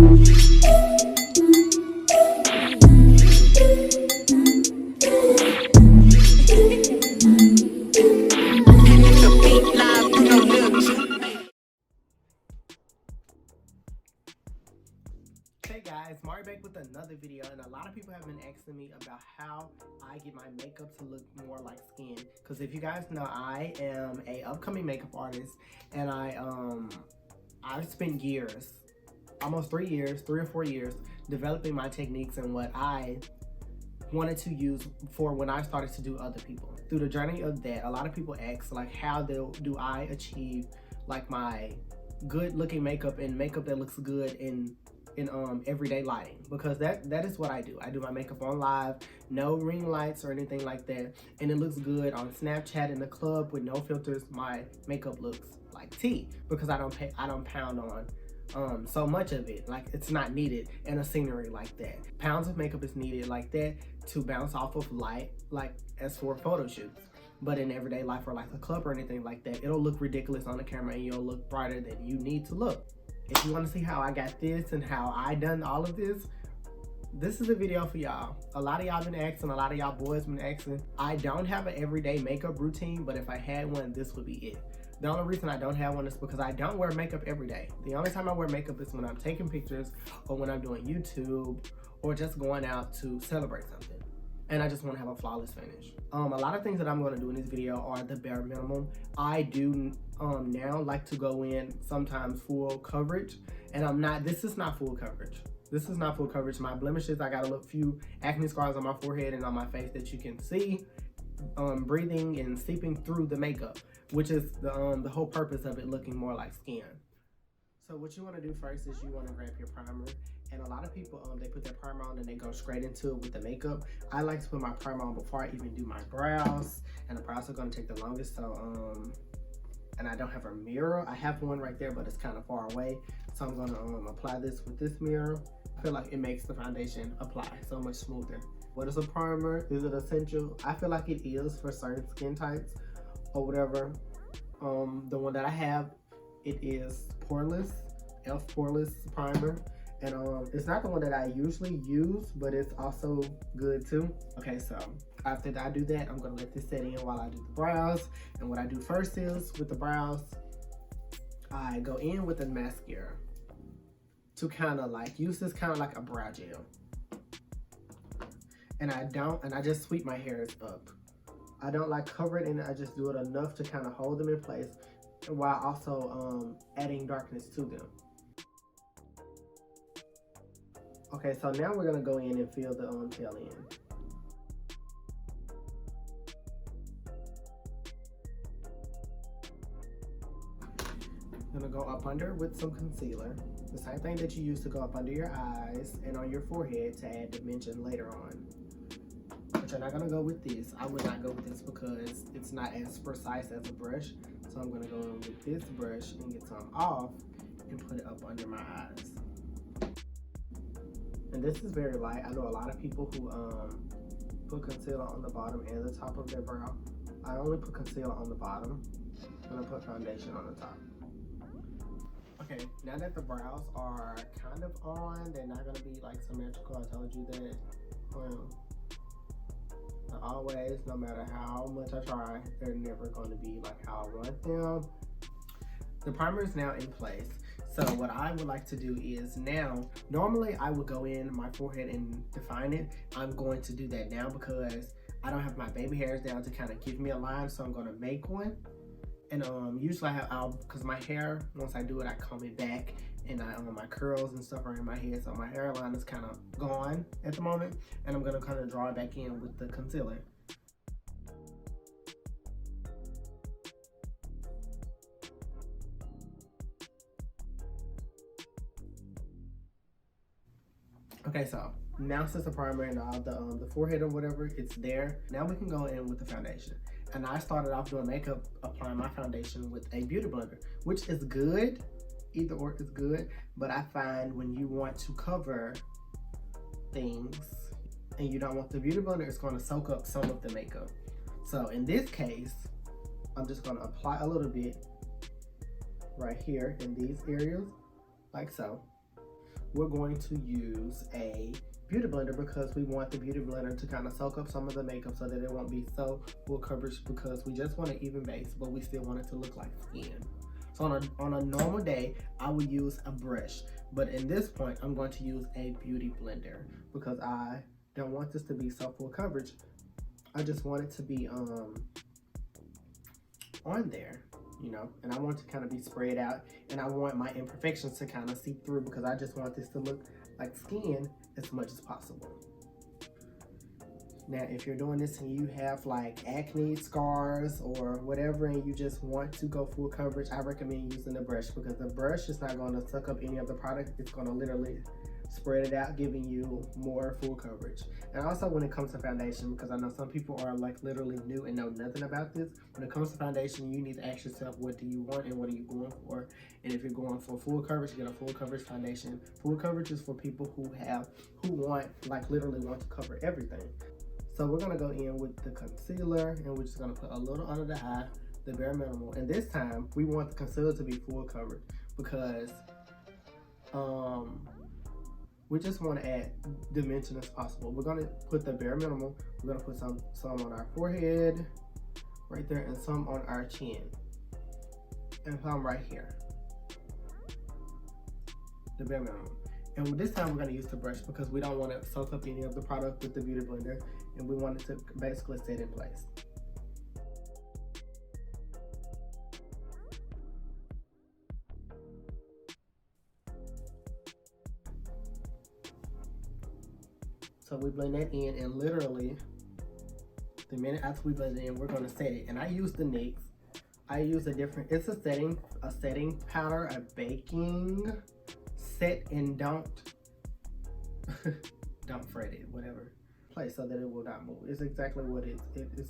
Hey guys, Mario back with another video, and a lot of people have been asking me about how I get my makeup to look more like skin. Because if you guys know, I am a upcoming makeup artist, and I've spent years, almost 3 years, 3 or 4 years, developing my techniques and what I wanted to use for when I started to do other people. Through the journey of that, a lot of people ask like, how do I achieve like my good looking makeup and makeup that looks good in everyday lighting, because that is what I do. I do my makeup on live, no ring lights or anything like that, and it looks good on Snapchat in the club with no filters. My makeup looks like tea because I don't pound on so much of it. Like, it's not needed in a scenery like that. Pounds of makeup is needed like that to bounce off of light, like as for photo shoots. But in everyday life or like a club or anything like that, it'll look ridiculous on the camera and you'll look brighter than you need to look. If you want to see how I got this and how I done all of this, this is a video for y'all. A lot of y'all been asking, a lot of y'all boys been asking. I don't have an everyday makeup routine, but if I had one, this would be it. The only reason I don't have one is because I don't wear makeup every day. The only time I wear makeup is when I'm taking pictures or when I'm doing YouTube or just going out to celebrate something. And I just want to have a flawless finish. A lot of things that I'm going to do in this video are the bare minimum. I do now like to go in sometimes full coverage, and this is not full coverage. This is not full coverage. My blemishes, I got a few acne scars on my forehead and on my face that you can see breathing and seeping through the makeup, which is the whole purpose of it looking more like skin. So what you want to do first is you want to grab your primer, and a lot of people they put their primer on and they go straight into it with the makeup. I like to put my primer on before I even do my brows, and the brows are going to take the longest. So and I don't have a mirror. I have one right there, but it's kind of far away, so I'm going to apply this with this mirror. I feel like it makes the foundation apply so much smoother. What is a primer? Is it essential? I feel like it is for certain skin types or whatever. The one that I have, it is poreless, e.l.f. poreless primer, and it's not the one that I usually use, but it's also good too. Okay, so after I do that, I'm gonna let this set in while I do the brows. And what I do first is with the brows, I go in with the mascara to kind of like use this kind of like a brow gel, and I just sweep my hairs up. I don't like cover it, and I just do it enough to kind of hold them in place while also adding darkness to them. Okay, so now we're gonna go in and fill the tail end. I'm gonna go up under with some concealer, the same thing that you use to go up under your eyes and on your forehead to add dimension later on. But you're not gonna go with this. I would not go with this because it's not as precise as a brush. So I'm gonna go in with this brush and get some off and put it up under my eyes. And this is very light. I know a lot of people who put concealer on the bottom and the top of their brow. I only put concealer on the bottom and I put foundation on the top. Okay, now that the brows are kind of on, they're not gonna be like symmetrical. I told you that. Always, no matter how much I try, they're never going to be like how I want them. The primer is now in place. So what I would like to do is now, normally I would go in my forehead and define it. I'm going to do that now because I don't have my baby hairs down to kind of give me a line, so I'm going to make one. And usually because my hair, once I do it, I comb it back, and my curls and stuff are in my head, so my hairline is kind of gone at the moment, and I'm gonna kind of draw it back in with the concealer. Okay, so now since the primer and all the forehead or whatever, it's there. Now we can go in with the foundation. And I started off doing makeup, applying my foundation with a beauty blender, which is good. Either or is good, but I find when you want to cover things and you don't want the beauty blender, it's going to soak up some of the makeup. So in this case, I'm just going to apply a little bit right here in these areas, like so. we're going to use a beauty blender because we want the beauty blender to kind of soak up some of the makeup so that it won't be so full coverage, because we just want an even base, but we still want it to look like skin. So on a normal day, I would use a brush, but in this point, I'm going to use a beauty blender because I don't want this to be so full coverage. I just want it to be on there, you know, and I want it to kind of be spread out, and I want my imperfections to kind of seep through because I just want this to look like skin as much as possible. Now, if you're doing this and you have like acne scars or whatever, and you just want to go full coverage, I recommend using the brush, because the brush is not going to suck up any of the product. It's going to literally spread it out, giving you more full coverage. And also when it comes to foundation, because I know some people are like literally new and know nothing about this, when it comes to foundation, you need to ask yourself, what do you want and what are you going for? And if you're going for full coverage, get a full coverage foundation. Full coverage is for people who want, like literally want to cover everything. So we're gonna go in with the concealer, and we're just gonna put a little under the eye, the bare minimal. And this time we want the concealer to be full coverage because we just want to add dimension as possible. We're gonna put the bare minimal. We're gonna put some on our forehead, right there, and some on our chin, and some right here. The bare minimum. And this time we're gonna use the brush because we don't want to soak up any of the product with the beauty blender, and we want it to basically set in place. So we blend that in, and literally the minute after we blend it in, we're gonna set it. And I use the NYX. I use it's a setting powder, a baking set, and don't fret it, whatever place, so that it will not move. It's exactly what it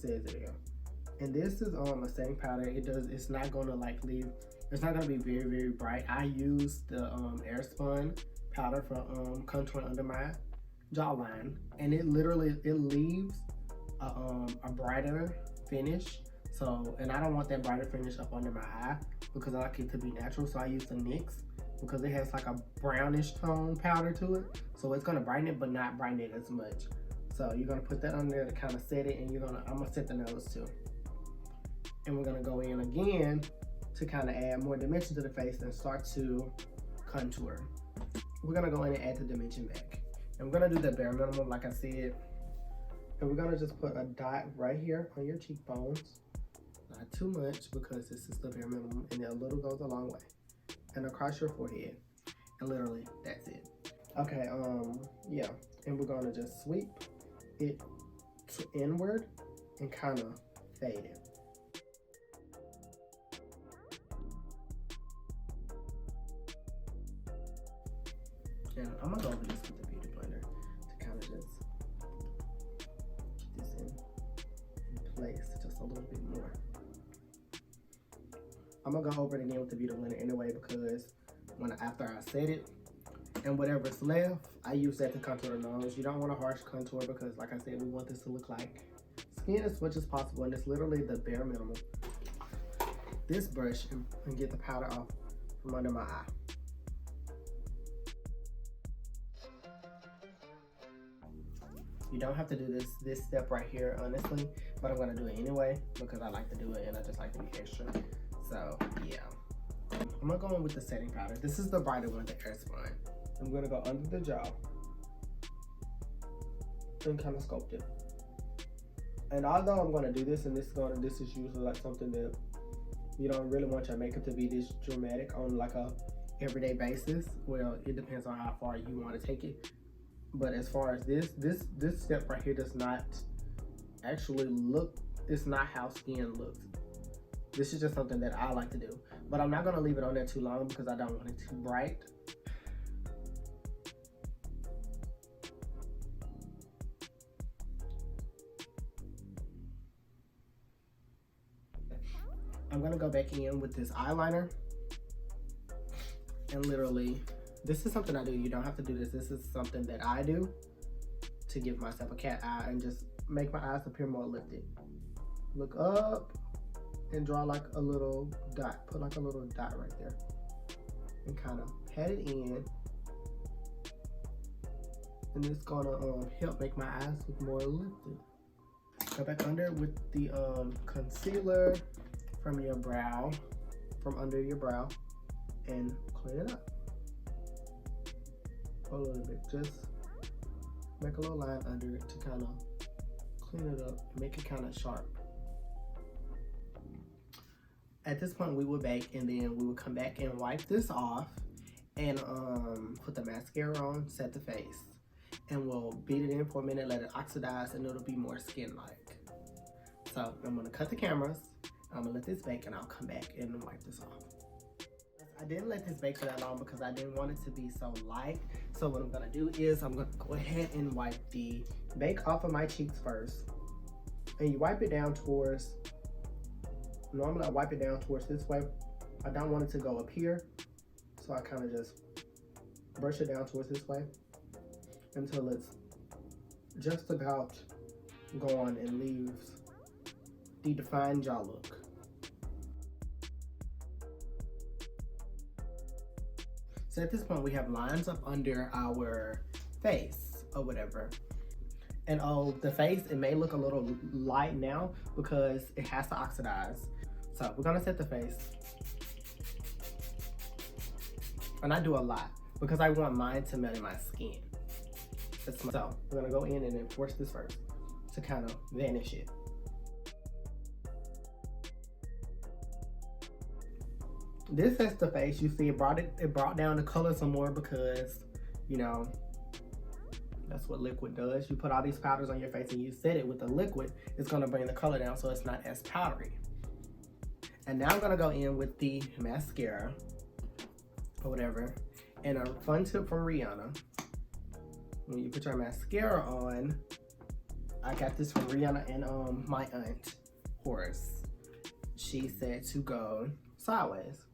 says there. And this is a setting powder. It's not gonna like leave, it's not gonna be very, very bright. I use the Airspun powder for contouring under my jawline, and it leaves a brighter finish. So, and I don't want that brighter finish up under my eye because I like it to be natural. So I use the NYX because it has like a brownish tone powder to it. So it's gonna brighten it, but not brighten it as much. So you're gonna put that on there to kind of set it, and I'm gonna set the nose too. And we're gonna go in again to kind of add more dimension to the face and start to contour. We're gonna go in and add the dimension back. And we're gonna do the bare minimum, like I said. And we're gonna just put a dot right here on your cheekbones. Not too much because this is the bare minimum, and a little goes a long way. And across your forehead. And literally, that's it. Okay, yeah. And we're gonna just sweep it to inward and kind of fade it. And I'm gonna go over this with the beauty blender to kind of just get this in place just a little bit more. I'm gonna go over it again with the beauty blender anyway, because after I set it, and whatever's left, I use that to contour the nose. You don't want a harsh contour because, like I said, we want this to look like skin as much as possible, and it's literally the bare minimum. This brush and get the powder off from under my eye. You don't have to do this step right here, honestly, but I'm gonna do it anyway because I like to do it and I just like to be extra. So yeah, I'm gonna go in with the setting powder. This is the brighter one, the Airspun. I'm gonna go under the jaw and kind of sculpt it. And although I'm gonna do this, and this is usually like something that you don't really want your makeup to be this dramatic on like a everyday basis. Well, it depends on how far you want to take it. But as far as this step right here does not actually look, it's not how skin looks. This is just something that I like to do. But I'm not gonna leave it on there too long because I don't want it too bright. I'm gonna go back in with this eyeliner, and literally, this is something I do. You don't have to do this. This is something that I do to give myself a cat eye and just make my eyes appear more lifted. Look up and draw like a little dot. Put like a little dot right there and kind of pat it in and it's gonna help make my eyes look more lifted. Go back under with the concealer from your brow, from under your brow, and clean it up a little bit. Just make a little line under it to kind of clean it up, make it kind of sharp. At this point, we will bake, and then we will come back and wipe this off and put the mascara on, set the face, and we'll beat it in for a minute, let it oxidize, and it'll be more skin-like. So I'm gonna cut the cameras, I'm gonna let this bake, and I'll come back and wipe this off. I didn't let this bake for that long because I didn't want it to be so light. So what I'm gonna do is I'm gonna go ahead and wipe the bake off of my cheeks first. And you wipe it down towards, normally I wipe it down towards this way. I don't want it to go up here. So I kind of just brush it down towards this way until it's just about gone and leaves the defined jaw look. So at this point we have lines up under our face or whatever. And the face, it may look a little light now because it has to oxidize. So we're gonna set the face. And I do a lot because I want mine to melt in my skin. So we're gonna go in and enforce this first to kind of vanish it. This sets the face. You see it brought down the color some more because, you know, that's what liquid does. You put all these powders on your face and you set it with the liquid, it's gonna bring the color down so it's not as powdery. And now I'm gonna go in with the mascara or whatever. And a fun tip from Rihanna, when you put your mascara on, I got this from Rihanna and my aunt, Horace. She said to go sideways.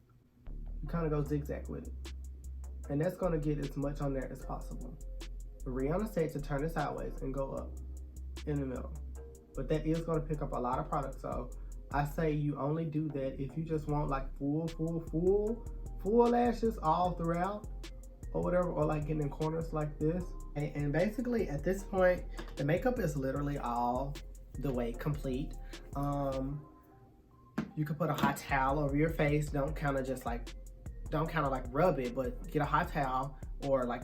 You kind of go zigzag with it. And that's gonna get as much on there as possible. But Rihanna said to turn it sideways and go up in the middle. But that is gonna pick up a lot of product, so I say you only do that if you just want like full lashes all throughout or whatever, or like getting in corners like this. And basically at this point, the makeup is literally all the way complete. You could put a hot towel over your face. Don't kind of like rub it, but get a hot towel or like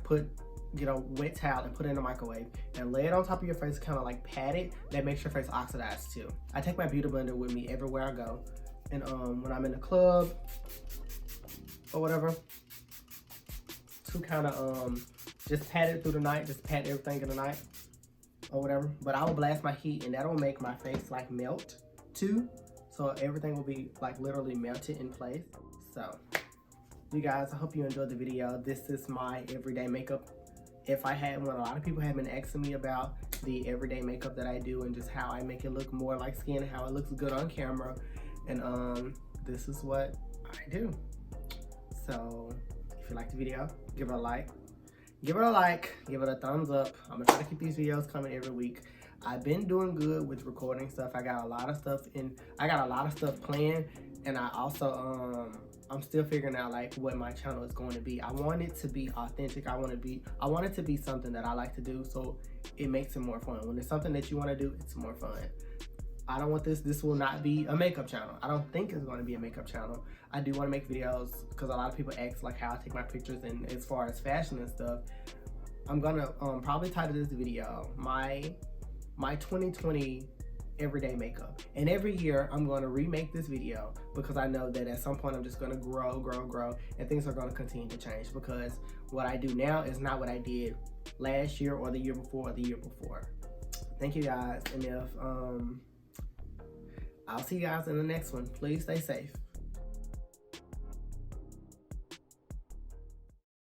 get a wet towel and put it in the microwave and lay it on top of your face, kind of like pat it. That makes your face oxidize too. I take my beauty blender with me everywhere I go. And when I'm in the club or whatever, to kind of just pat it through the night, just pat everything in the night or whatever. But I will blast my heat and that'll make my face like melt too. So everything will be like literally melted in place. So you guys, I hope you enjoyed the video. This is my everyday makeup. If I had one, a lot of people have been asking me about the everyday makeup that I do and just how I make it look more like skin, how it looks good on camera. And this is what I do. So if you like the video, give it a like. Give it a thumbs up. I'm gonna try to keep these videos coming every week. I've been doing good with recording stuff. I got a lot of stuff planned, and I also I'm still figuring out like what my channel is going to be. I want it to be authentic. I want it to be something that I like to do, so it makes it more fun. When it's something that you want to do, it's more fun. I don't want this will not be a makeup channel. I don't think it's going to be a makeup channel. I do want to make videos because a lot of people ask like how I take my pictures, and as far as fashion and stuff, I'm gonna probably title this video my 2020 everyday makeup. And every year I'm going to remake this video because I know that at some point I'm just going to grow, and things are going to continue to change because what I do now is not what I did last year or the year before or the year before. Thank you guys, and if I'll see you guys in the next one. Please stay safe.